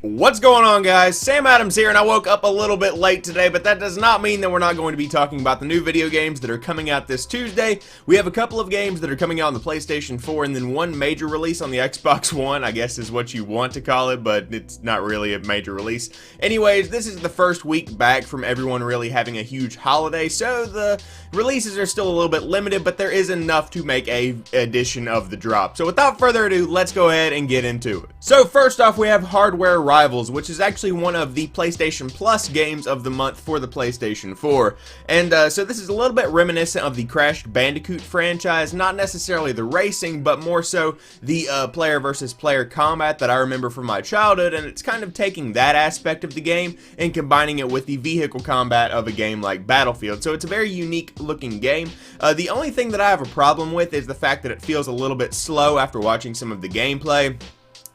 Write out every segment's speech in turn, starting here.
What's going on, guys? Sam Adams here, and I woke up a little bit late today, but that does not mean that we're not going to be talking about the new video games that are coming out this Tuesday. We have a couple of games that are coming out on the PlayStation 4, and then one major release on the Xbox One, I guess is what you want to call it, but it's not really a major release. Anyways, this is the first week back from everyone really having a huge holiday, so the releases are still a little bit limited, but there is enough to make a edition of the drop. So without further ado, let's go ahead and get into it. So first off, we have Hardware Rivals, which is actually one of the PlayStation Plus games of the month for the PlayStation 4. And so this is a little bit reminiscent of the Crash Bandicoot franchise, not necessarily the racing, but more so the player versus player combat that I remember from my childhood, and it's kind of taking that aspect of the game and combining it with the vehicle combat of a game like Battlefield. So it's a very unique looking game. The only thing that I have a problem with is the fact that it feels a little bit slow after watching some of the gameplay.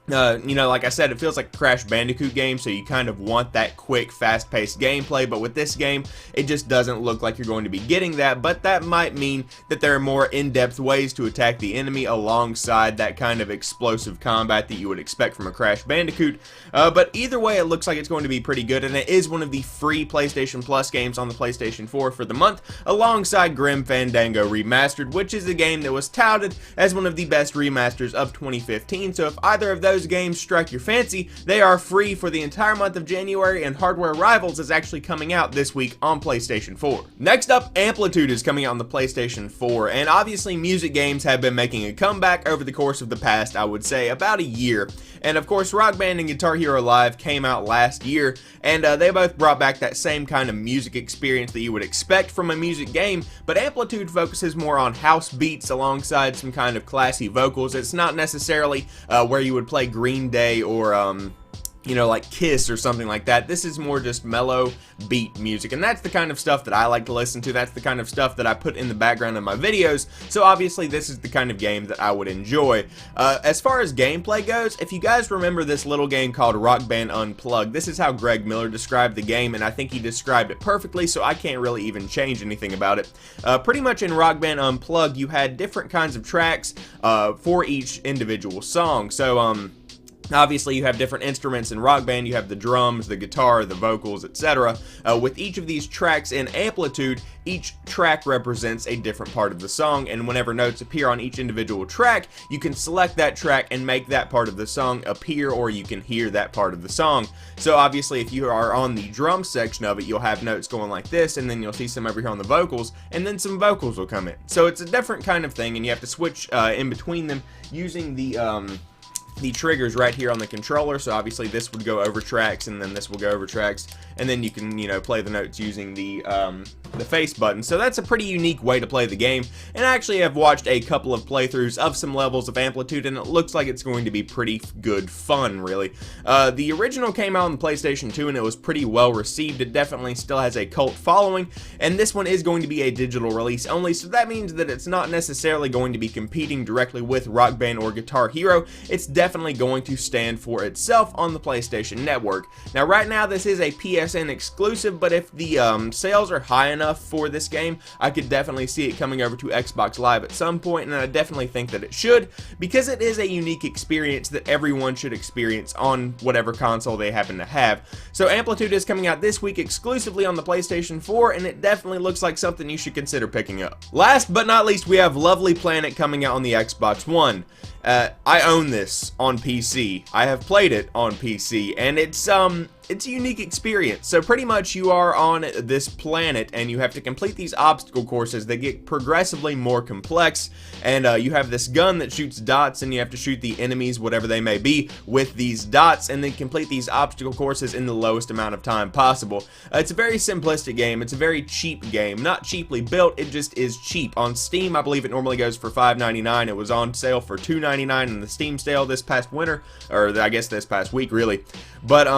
You know, like I said, it feels like a Crash Bandicoot game, so you kind of want that quick, fast-paced gameplay, but with this game, it just doesn't look like you're going to be getting that, but that might mean that there are more in-depth ways to attack the enemy alongside that kind of explosive combat that you would expect from a Crash Bandicoot. But either way, it looks like it's going to be pretty good, and it is one of the free PlayStation Plus games on the PlayStation 4 for the month, alongside Grim Fandango Remastered, which is a game that was touted as one of the best remasters of 2015, so if either of those games strike your fancy, they are free for the entire month of January, and Hardware Rivals is actually coming out this week on PlayStation 4. Next up, Amplitude is coming out on the PlayStation 4, and obviously music games have been making a comeback over the course of the past, I would say, about a year. And of course, Rock Band and Guitar Hero Live came out last year, and they both brought back that same kind of music experience that you would expect from a music game, but Amplitude focuses more on house beats alongside some kind of classy vocals. It's not necessarily where you would play Green Day or you know, like Kiss or something like that. This is more just mellow beat music, and that's the kind of stuff that I like to listen to. That's the kind of stuff that I put in the background of my videos, so obviously this is the kind of game that I would enjoy. As far as gameplay goes, if you guys remember this little game called Rock Band Unplugged, this is how Greg Miller described the game, and I think he described it perfectly, so I can't really even change anything about it. Pretty much in Rock Band Unplugged, you had different kinds of tracks for each individual song. So obviously, you have different instruments in Rock Band. You have the drums, the guitar, the vocals, etc. With each of these tracks in Amplitude, each track represents a different part of the song, and whenever notes appear on each individual track, you can select that track and make that part of the song appear, or you can hear that part of the song. So obviously, if you are on the drum section of it, you'll have notes going like this, and then you'll see some over here on the vocals, and then some vocals will come in. So it's a different kind of thing, and you have to switch in between them using the triggers right here on the controller. So obviously this would go over tracks, and then this will go over tracks, and then you can, you know, play the notes using the face button. So that's a pretty unique way to play the game, and I actually have watched a couple of playthroughs of some levels of Amplitude, and it looks like it's going to be pretty good fun, really. The original came out on the PlayStation 2, and it was pretty well received. It definitely still has a cult following, and this one is going to be a digital release only, so that means that it's not necessarily going to be competing directly with Rock Band or Guitar Hero. It's definitely going to stand for itself on the PlayStation Network. Now, right now, this is a PSN exclusive, but if the sales are high enough for this game, I could definitely see it coming over to Xbox Live at some point, and I definitely think that it should, because it is a unique experience that everyone should experience on whatever console they happen to have. So Amplitude is coming out this week exclusively on the PlayStation 4, and it definitely looks like something you should consider picking up. Last but not least, we have Lovely Planet coming out on the Xbox One. I own this on PC. I have played it on PC, and it's a unique experience. So pretty much you are on this planet, and you have to complete these obstacle courses that get progressively more complex, and you have this gun that shoots dots, and you have to shoot the enemies, whatever they may be, with these dots, and then complete these obstacle courses in the lowest amount of time possible. It's a very simplistic game. It's a very cheap game. Not cheaply built, it just is cheap. On Steam, I believe it normally goes for $5.99. It was on sale for $2.99 in the Steam sale this past winter, or I guess this past week, really. But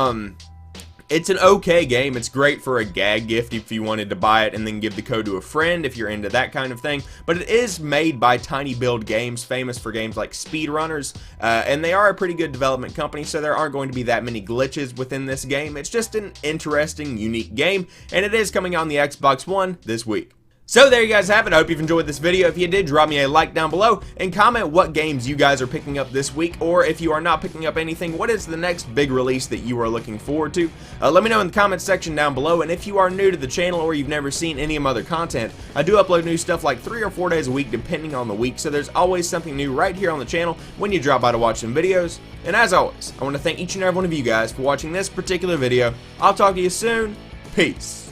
it's an okay game. It's great for a gag gift if you wanted to buy it and then give the code to a friend if you're into that kind of thing. But it is made by Tiny Build Games, famous for games like Speedrunners, and they are a pretty good development company, so there aren't going to be that many glitches within this game. It's just an interesting, unique game, and it is coming out on the Xbox One this week. So there you guys have it. I hope you've enjoyed this video. If you did, drop me a like down below and comment what games you guys are picking up this week, or if you are not picking up anything, what is the next big release that you are looking forward to? Let me know in the comments section down below, and if you are new to the channel or you've never seen any of my other content, I do upload new stuff like 3 or 4 days a week depending on the week, so there's always something new right here on the channel when you drop by to watch some videos. And as always, I want to thank each and every one of you guys for watching this particular video. I'll talk to you soon. Peace.